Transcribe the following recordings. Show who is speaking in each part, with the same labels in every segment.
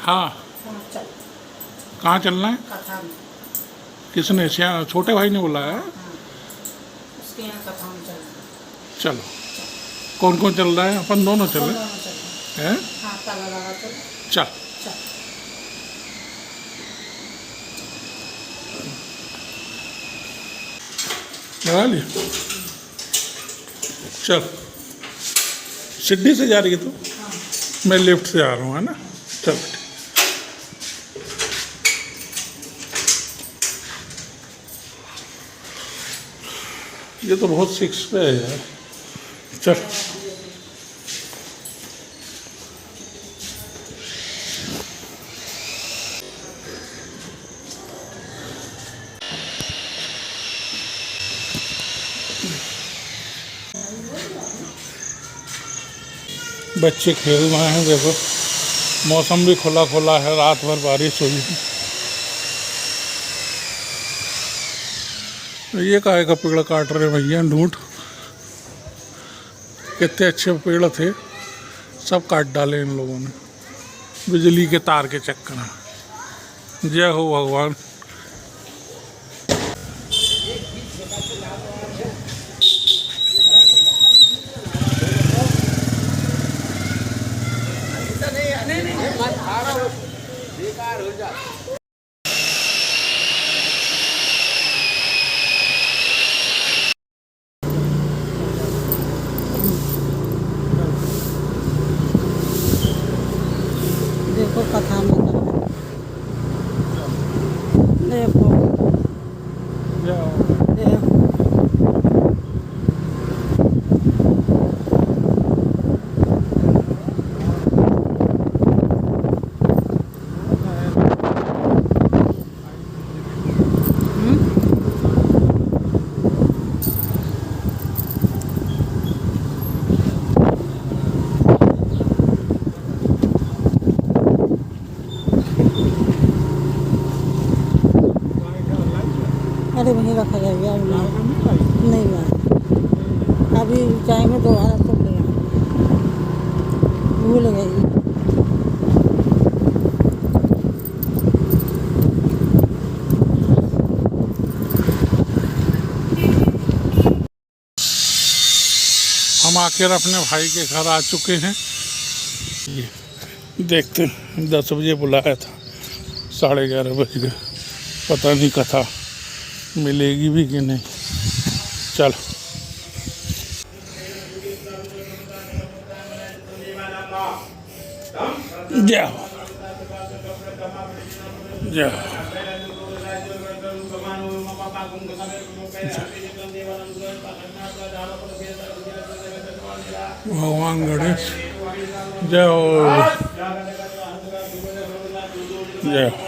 Speaker 1: हाँ।
Speaker 2: चल।
Speaker 1: कहाँ चलना है?
Speaker 2: कथा में।
Speaker 1: किसने? छोटे भाई ने बुलाया है?
Speaker 2: उसके यहाँ कथा में चलना।
Speaker 1: चलो। कौन कौन चल रहा है? अपन दोनों चल रहे
Speaker 2: दोनों चलना।
Speaker 1: हैं?
Speaker 2: हाँ, ताला लगा चल।
Speaker 1: चल।
Speaker 2: चल।
Speaker 1: लगा लिया। चल। सीढ़ी से जा रही है तू?
Speaker 2: हाँ।
Speaker 1: मैं लिफ्ट से आ रहा हूँ, है ना? चल। ये तो बहुत 6 पे है यार। चल। बच्चे खेल रहे हैं, देखो मौसम भी खुला खुला है, रात भर बारिश हुई है। ये काहे का पेड़ काट रहे भैया? ढूंढ, कितने अच्छे पेड़ थे, सब काट डाले इन लोगों ने बिजली के तार के चक्कर में। जय हो भगवान।
Speaker 2: देखो कथा में देखो देखो। अरे वहीं रखा जाएगा। नहीं यार, अभी जाएंगे दोबारा तो ले भूल गई।
Speaker 1: हम आखिर अपने भाई के घर आ चुके हैं। ये देखते हैं, 10 बजे बुलाया था, 11:30 बज गए। पता नहीं कथा मिलेगी भी कि नहीं। चल। जय हो, जय हो। भगवान गणेश, जय हो, जय हो,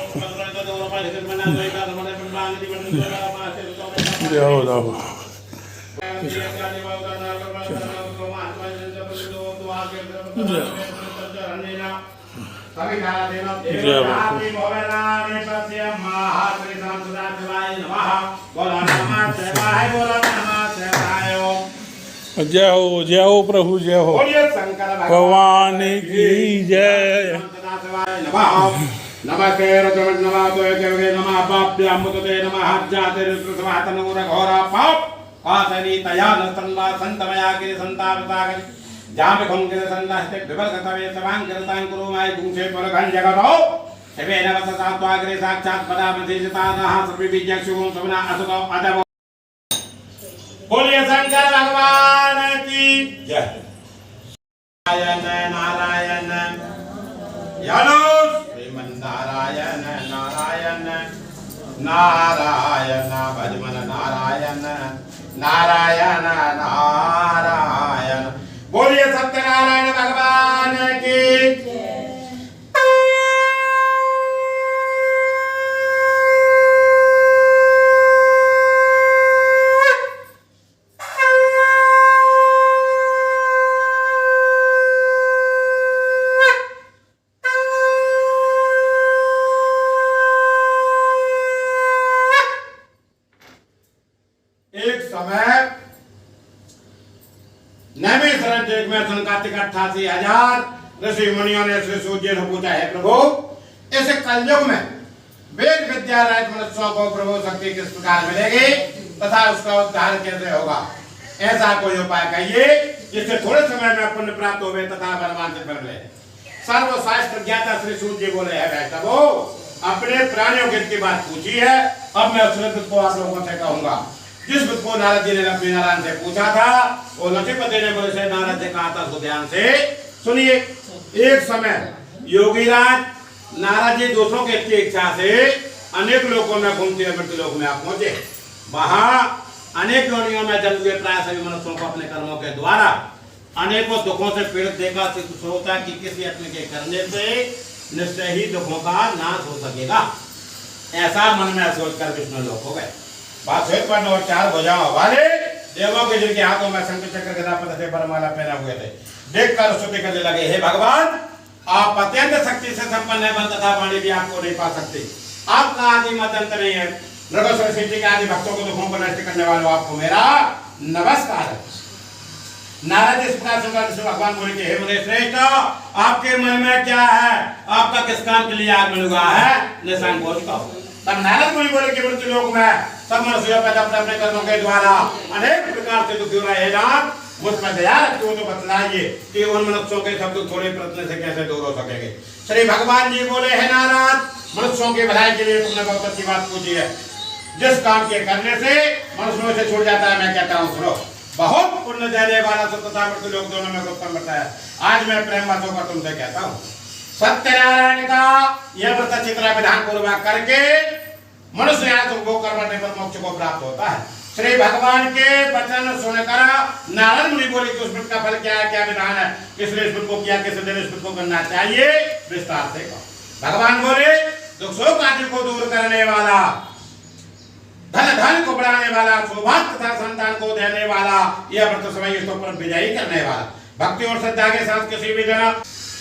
Speaker 1: जय हो, जय हो। जय हो, जय हो प्रभु, जय हो भगवान की जय।
Speaker 3: नमस्ते नमः पाप्यामुदते नमः जातिर्घोरा पाप पासनीतया नस्तन्वा संतमया गिरि संतावतागरि जामे खंगिर संदास्ते विवर्गतवे समांगरतां कुरु माय गुंसे परघं जगतो सेवेन वसतात्वाग्रे साक्षात् पदामधेजतानः सर्वविज्ञक्षुं सवना असतो अदव। बोलिए शंकर भगवान की जय। नारायण नारायण यानो श्रीमन्नारायण नारायण नारायण भजमन नारायण नारायण नारायण। बोलिए सत्यनारायण भगवान की। एक समय नैमिषारण्य में 88,000 ऋषि मुनियों ने श्री सूर्य से पूछा, है प्रभु इस कलयुग में वेद विद्या रहित मनुष्यों को प्रभु शक्ति किस प्रकार मिलेगी तथा उसका उद्धार कैसे होगा, ऐसा कोई उपाय कहिए जिससे थोड़े समय में पुण्य प्राप्त हो तथा भगवान से फिर ले। सर्वशास्त्र ज्ञाता श्री सूर्य जी बोले है वैष्णवो, अपने प्राणियों की इतनी बात पूछी है, अब मैं उस विद्युत को आप लोगों से कहूंगा। जिस विद्युत को नारद जी ने लक्ष्मी नारायण से पूछा था, वो लक्ष्मीपति ने बोले से नारद जी कहा था, उसको ध्यान से सुनिए। एक समय योगीराज नारद जी दूसरों की इच्छा से अनेक लोगों में घूमते हुए मृत्यु लोक में आप पहुंचे। वहां अनेक योनियों में जन्म हुए प्राय सभी मनुष्यों को अपने कर्मों के द्वारा अनेकों दुखों से पीड़ित देखा सिद्ध होता कि किसी यत्न के करने से निश्चय ही दुखों का नाश हो सकेगा, ऐसा मन में सोचकर विष्णु लोक हो गए। बात श्वेत वर्ण और 4 भुजाओं वाले देवों के जिनके हाथों में शंख चक्र गदा पद्म से वरमाला पहना हुए थे, देखकर स्तुति करने लगे, हे भगवान आप अत्यंत शक्ति से संपन्न है, बल तथा वाणी भी आपको नहीं पा सकते, आपका आदि मत अंत नहीं है। नृगोसुर सिद्धि के आदि भक्तों को दुखों को नष्ट करने वालों आपको मेरा नमस्कार है। नारद इस प्रकार सुनकर भगवान बोले कि हे मुनि श्रेष्ठ, आपके मन में क्या है, आपका किस काम के लिए आगमन हुआ है, निसंकोच कहो। तब नारद मुनि बोले कि मृत्यु लोक में सब मनुष्यों पैदा अपने कर्मों के द्वारा अनेक प्रकार से दुख हो रहे हैं, मुझ पर दया रखते हो तो बतलाइए कि उन मनुष्यों के सब दुख थोड़े प्रयत्न से कैसे दूर हो सकेंगे। श्री भगवान जी बोले, है नारद, मनुष्यों के भलाई के लिए तुमने बहुत अच्छी बात पूछी है। जिस काम के करने से मनुष्यों से छूट जाता है, मैं कहता हूँ सुनो, बहुत पुण्य देने वाला तथा मृत्यु लोक दोनों में उत्तम बताया। आज मैं प्रेम मत होकर तुमसे कहता हूँ, सत्यनारायण का यह व्रत चित्रा विधान पूर्वक करके मनुष्य यहाँ को कर्म करने पर मोक्ष को प्राप्त होता है। श्री भगवान के वचन सुनकर नारद मुनि बोले कि उस व्रत का फल क्या है, क्या विधान है, किस लिए इस व्रत को किया, किस दिन इस व्रत को करना चाहिए, विस्तार से कहो। भगवान बोले, दुख शोक आदि को दूर करने वाला, धन को बढ़ाने वाला, सौभाग्य तथा संतान को देने वाला, यह व्रत समय इसको पर विजयी करने वाला, भक्ति और श्रद्धा के साथ किसी भी जन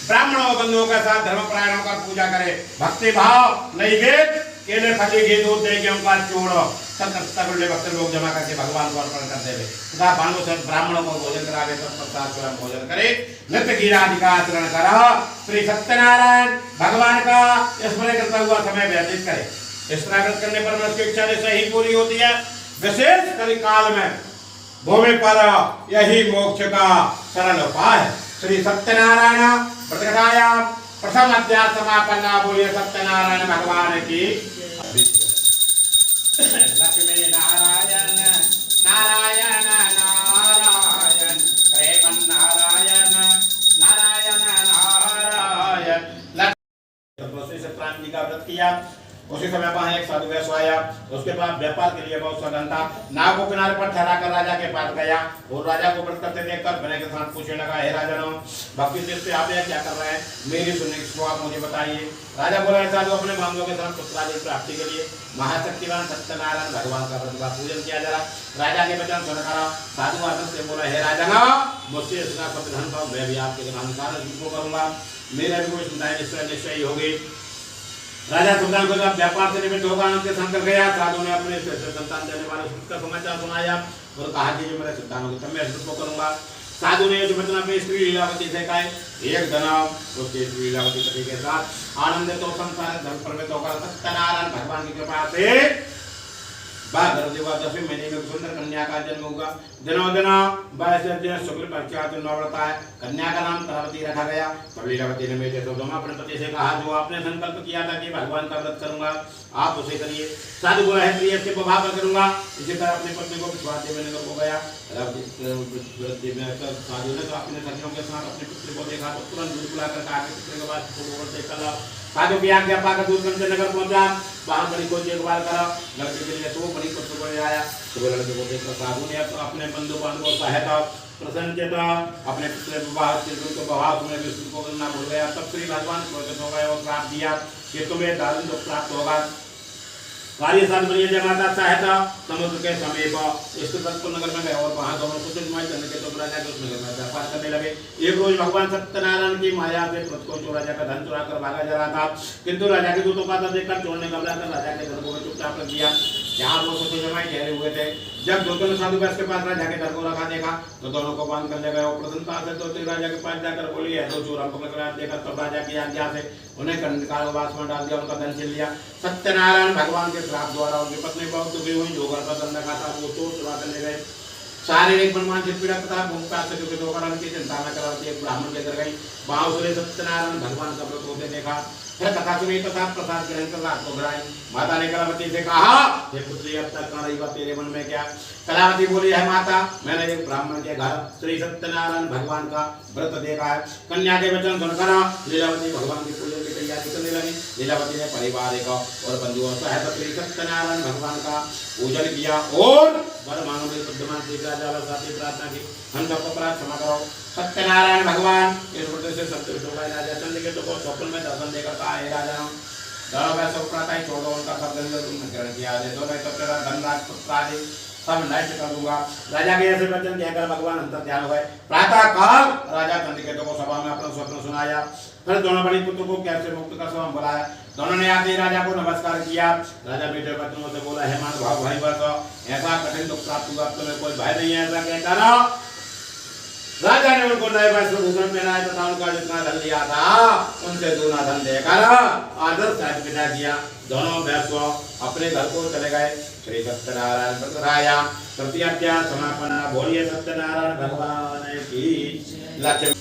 Speaker 3: ब्राह्मणों और बंधुओं के साथ धर्मपरायणों का पूजा करे, भक्ति भाव नैवेद्य केले फली घी दूध दे गेहूं का चूर्ण सत्तर भक्त लोग जमा करके भगवान को अर्पण कर देवे तथा भानु से ब्राह्मणों को भोजन करावे, तत्पश्चात स्वयं भोजन करे, नित्य गिरादि का आचरण करो, श्री सत्यनारायण भगवान का स्मरण करता हुआ समय व्यतीत करे। इस तरह करने पर मनुष्य की इच्छा जैसे ही पूरी होती है। विशेष कलिकाल में भूमि पर यही मोक्ष का सरल उपाय है। श्री सत्यनारायण प्रतिकथायाम प्रथम अध्याय समापन्ना। बोलिए सत्यनारायण भगवान की। लक्ष्मी नारायण नारायण नारायण प्रेम नारायण नारायण नारायण। लक्ष्मी से प्राण जी का व्रत किया। उसी समय वहां एक साधु वैश्य आया, उसके पास व्यापार के लिए बहुत सघन था। नाव को किनारे पर ठहरा कर राजा के पास गया और राजा को व्रत करते देखकर विनय के साथ पूछने लगा, हे राजन, भक्ति से आप यह क्या कर रहे हैं, मेरी सुनने की आप मुझे बताइए। राजा बोला, साधु अपने बांधवों के साथ पुत्रादि प्राप्ति के लिए महाशक्तिवान सत्यनारायण भगवान का व्रत का पूजन किया जा रहा। राजा के वचन सुनकर साधु आदर से बोला, हे राजन, मुझसे इसका सब धन पाओ, मैं भी आपके अनुसार इसको करूंगा, मेरे भी कोई चिंताएं निश्चय ही होगी। राजा सुल्तान को जब व्यापार से निमित्त होगा उनके संग गया। साधु ने अपने संतान देने वाले का समाचार सुनाया और कहा कि जो मेरे संतानों की मैं इसको करूंगा। साधु ने जो वचन अपनी स्त्री लीलावती से कहा, एक दिन उसकी स्त्री लीलावती पति के साथ आनंदित तो संसार धन प्रमित होकर सत्यनारायण भगवान की कृपा से 10वें महीने में सुंदर कन्या का जन्म होगा। दिनों दिन 22 दिन शुक्ल पक्षा नवरता है। कन्या का नाम तारावती रखा गया। तब लीलावती ने मेरे सोदमा अपने पति से कहा, जो आपने संकल्प किया था कि भगवान का व्रत करूंगा, आप उसे करिए। साधु बोला, है प्रिय इसके प्रभाव पर करूंगा। इसी तरह अपनी पत्नी को विश्वास देने को गया। साधु ने तो अपने सखियों के साथ अपने पुत्र को देखा तो तुरंत दूध बुलाकर कहा कि पुत्र के बाद साधु की आज्ञा पाकर दूध गंज नगर पहुंचा। वहां बड़ी को देखभाल करा। लड़के के लिए तो बड़ी पुत्र को ले आया। तो लड़के को देखकर साधु ने अपने बंधु बांधवों सहायता प्रसन्नता अपने पुत्र विवाह के को प्रभाव में विष्णु को करना भूल गया। तब श्री भगवान क्रोधित हो गए और श्राप दिया कि तुम्हें दारुण दुख प्राप्त होगा। कार्य साथ बनिए जय माता सहायता समुद्र के समीप स्थित नगर में गए और वहां दोनों कुछ माई करने के तो राजा के उस नगर में व्यापार करने लगे। एक रोज भगवान सत्यनारायण की माया से पृथ्वी को चोर राजा का धन चुरा कर भागा जा रहा था, किंतु राजा के दूतों का देखकर चोर ने घबरा कर राजा के धन को चुपचाप रख दिया जहाँ वो सोते जमाई ठहरे हुए थे। जब दूतों ने साधु व्यास के पास राजा के धन को रखा देखा तो दोनों को बांध कर ले गए और प्रसन्नता से तो राजा के पास जाकर बोली है दो चोर हमको पकड़ा देखा तब राजा की आज्ञा से उन्हें कारावास में डाल दिया, उनका धन छीन लिया। सत्यनारायण भगवान के श्राप द्वारा उनकी पत्नी बहुत दुखी हुई, जो घर पर धन रखा था वो चोर चुरा कर ले गए। शारीरिक मनमांसिक पीड़ा तथा भूख प्यास से दुखित होकर उनकी चिंता न कराती एक ब्राह्मण लेकर गई। वहां उसने सत्यनारायण भगवान का व्रत होते देखा, फिर कथा सुनी तथा प्रसाद ग्रहण कर रात को घराई। माता ने कलावती से कहा, हे पुत्री अब तक कहाँ रही बा तेरे मन में क्या? कलावती बोली, है माता मैंने एक ब्राह्मण के घर श्री सत्यनारायण भगवान का व्रत देखा है। कन्या के वचन सुनकर लीलावती भगवान की पूजन की तैयारी करने लगी। लीलावती ने परिवार और बंधुओं सहित श्री सत्यनारायण भगवान का पूजन किया और वर मांगो में विद्यमान श्री राजा वाला साथी प्रार्थना की, हम सबको अपराध क्षमा करो। सत्यनारायण भगवान इस व्रत से सत्य होगा। राजा चंद्रकेतु को स्वप्न में दर्शन देकर कहा, हे राजा दोनों वैसे प्रातः ही छोड़ो, उनका सब तुमने ग्रहण किया है, दोनों तब तेरा धनराज पुत्र आदि सब नष्ट कर दूंगा। राजा के ऐसे वचन कहकर भगवान अंतर ध्यान हो गए। प्रातः काल राजा चंद्रकेतु को सभा में अपना स्वप्न सुनाया, फिर दोनों बड़ी पुत्र को कैसे मुक्त कर सभा बुलाया। दोनों ने आते ही राजा को नमस्कार किया। राजा बेटे बच्चों से बोला, हे मान भाव भाई बस ऐसा कठिन दुख प्राप्त हुआ, तुम्हें कोई भय नहीं है ऐसा कहता ना। राजा ने उनको नए वस्त्र भूषण पहनाए तथा उनका जितना धन लिया था उनसे दूना धन देकर आदर सहित विदा किया। दोनों वैश्य अपने घर को चले गए। श्री सत्यनारायण व्रतराया तृतीया समापन। बोलिए सत्यनारायण भगवान की लक्ष्मी।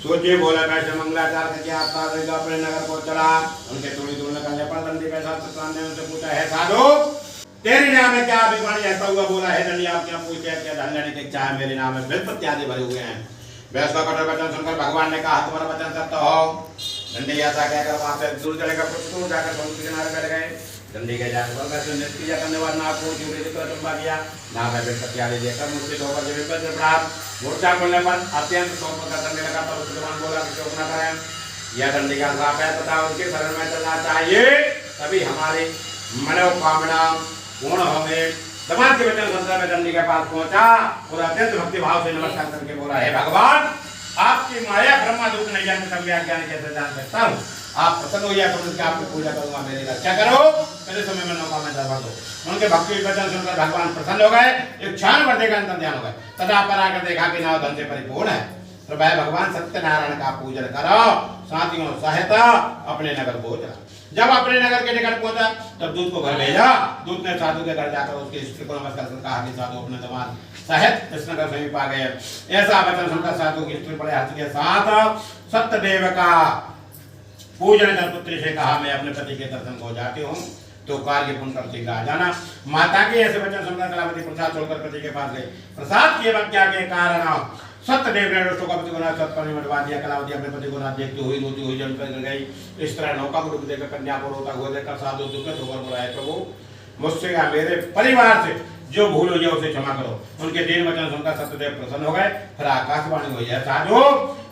Speaker 3: सोचिए बोला कैसे मंगलाचार्य के आत्मा अपने नगर को चला। उनके थोड़ी दूर निकलने पर दंडी के साथ सतराम ने उनसे पूछा, है साधु तेरे नाम में क्या अभिमानी ऐसा हुआ? बोला, है दंडी आप क्या पूछते हैं, क्या धन लेने की इच्छा है? मेरे नाम में बिल्कुल इत्यादि भरे हुए हैं। वैश्य का कठोर वचन सुनकर भगवान ने कहा, तुम्हारा वचन सत्य हो। दंडी ऐसा कहकर वहां से दूर चलेगा, कुछ दूर जाकर समुद्र किनारे बैठ गए। दंडी के जाने पर वैसे निष्क्रिय करने वाला नाग को जीवित कर चुंबा किया। नाग में सत्यादि देखकर मूर्छित होकर जमीन पर प्राप्त मूर्छा खोलने पर अत्यंत शोक करने लगा। तब उसके भगवान बोला कि शोक न करें, यह दंडी का श्राप है तथा उनके शरण में चलना चाहिए, तभी हमारी मनोकामना पूर्ण होंगे। समाज के वचन सुनकर मैं दंडी के पास पहुंचा और अत्यंत भक्ति भाव से नमस्कार करके बोला, हे भगवान आपकी माया ब्रह्मा दुख नहीं जानते तब ज्ञान कैसे जान सकता हूँ? आप प्रसन्न हो जाए तो उनकी आपकी पूजा करूंगा, मेरी रक्षा करो, मेरे समय में नौका में दरबार दो। उनके भक्ति वचन सुनकर भगवान प्रसन्न हो गए। एक क्षण भर देखा अंतर ध्यान हो गए तथा पर आकर देखा कि नाव धन से परिपूर्ण है। तो भाई भगवान सत्यनारायण का पूजन करो, साथियों सहायता अपने नगर को चला। जब अपने नगर के निकट पहुंचा तब दूत को घर भेजा। दूत ने साधु के घर जाकर उसके स्त्री को नमस्कार कर कहा कि साधु अपने दमाद सहित इस नगर समीप आ गए। ऐसा वचन सुनकर साधु की स्त्री बड़े हर्ष के साथ सत्यदेव का पूजन कर पुत्री से कहा, मैं अपने पति के दर्शन को जाती हूँ तो कार्य पूर्ण कर शीघ्र आ जाना। माता के ऐसे वचन सुनकर कलावती प्रसाद छोड़कर पति के पास गई। प्रसाद की अवज्ञा के कारण सत्यदेव ने उसको पति को सत पानी में डुबा दिया। कलावती अपने पति को देखती हुई रोती हुई जल पर गई। इस तरह नौका को डूब देकर कन्या को रोता हुआ देखकर साधु दुखित होकर बोला, है प्रभु मुझसे या मेरे परिवार से जो भूल हुई है उसे क्षमा करो। उनके दीन वचन सुनकर सत्यदेव प्रसन्न हो गए। फिर आकाशवाणी हुई, है साधु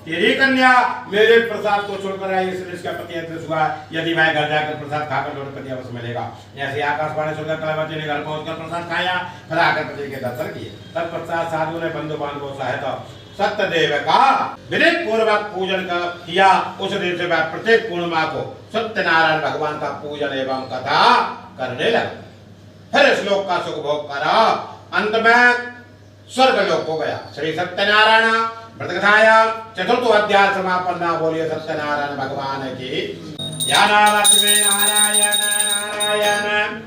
Speaker 3: तेरी कन्या मेरे प्रसाद को छोड़कर आई, इसलिए इसका पति अदृश्य हुआ। यदि वह घर जाकर प्रसाद खाकर लौट पति अवश्य मिलेगा। ऐसे आकाशवाणी सुनकर कलावती ने घर पहुंचकर प्रसाद खाया, फिर आकर पति के दर्शन किए। तत्पश्चात साधु ने बंधु बांधवों सहित सत्यदेव का विधिक पूर्वक पूजन किया। उस दिन से वह प्रत्येक पूर्णिमा को सत्यनारायण भगवान का पूजन एवं कथा करने लगा। फिर श्लोक का सुख भोग करा, अंत में स्वर्ग लोक हो गया। श्री सत्यनारायण व्रतकथाया चतुर्थ अध्याय समापन्ना। बोलिए सत्यनारायण भगवान की। या लक्ष्मी नारायण नारायण।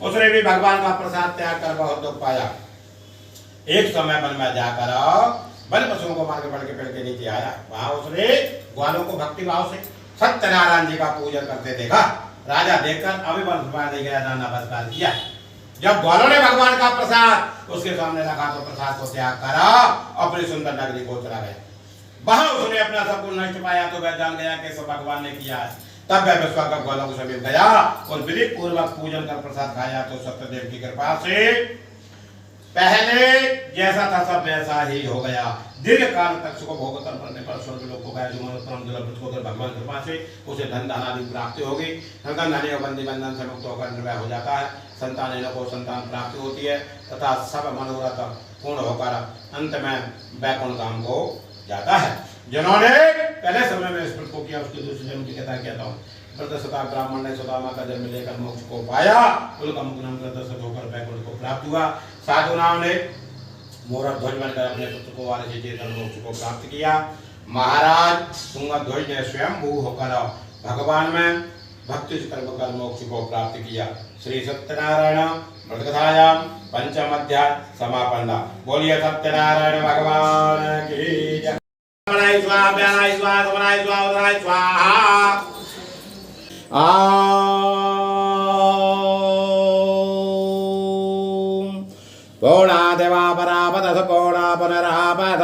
Speaker 3: उसने भी भगवान का प्रसाद त्याग कर बहुत दुख पाया। एक समय वन में जाकर बल पशुओं को मार के बढ़ के पेड़ के नीचे आया। वहां उसने ग्वालों को भक्ति भाव से सत्यनारायण जी का पूजन करते देखा। राजा देखकर अभिवंश नहीं गया, ना नमस्कार किया। जब ग्वालों ने भगवान का प्रसाद उसके सामने रखा तो प्रसाद को त्याग करा, अपनी सुंदर नगरी को चला गया। वहां उसने अपना सब कुछ नष्ट पाया तो वह जान गया कि सब भगवान ने किया है। तब वह विश्वास ग्वालों को समीप गया और विधि पूर्वक पूजन कर प्रसाद खाया तो सत्यदेव की कृपा से पहले जैसा था सब वैसा ही हो गया। दीर्घ काल तक सुख भोग कर मरने पर स्वर्ग लोक को गया। जो परम दुर्लभ को भगवान कृपा से उसे धन धन आदि प्राप्ति होगी। धन धन और बंदी बंधन से मुक्त होकर निर्भय हो जाता है। संतान को संतान प्राप्ति होती है तथा सब मनोरथ पूर्ण होकर अंत में वैकुंठ धाम को जाता है। जिन्होंने पहले समय में इस व्रत को किया उसके दूसरे जन्म की कथा कहता हूँ। प्रदर्शता ब्राह्मण ने सुदामा का जन्म लेकर मोक्ष को पाया। उनका मुक्नाम प्रदर्शित होकर वैकुंठ को प्राप्त हुआ। साधुनाम ने मोरा ध्वज बनकर अपने पुत्र को वारिस चेतन मोक्ष को प्राप्त किया। महाराज तुंगध्वज ने स्वयंभू होकर भगवान में भक्ति कर्म कर मोक्ष को प्राप्त किया। श्री सत्यनारायण व्रतकथायां पंचम अध्याय समापन। बोलिए सत्यनारायण भगवान की जय। बनाई स्वाहा बनाई स्वाहा बनाई स्वाहा बनाई स्वाहा। पूर्णादेवा परापद पूर्णा पुनरापद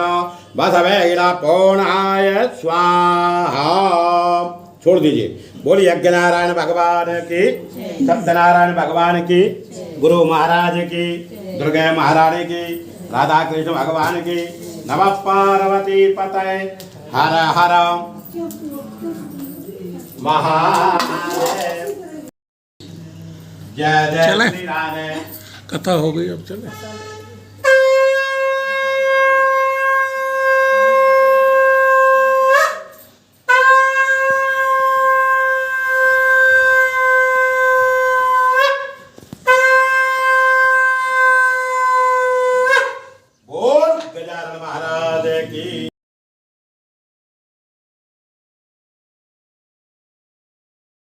Speaker 3: बसवेला पूर्णाय स्वाहा। छोड़ दीजिए। बोलिए यज्ञनारायण भगवान की, सत्यनारायण भगवान की, गुरु महाराज की, दुर्गा महारानी की, राधा कृष्ण भगवान की। नमः पार्वती पतये हर हर महादेव। जय जय श्री राधे।
Speaker 1: कथा हो गई, अब चले।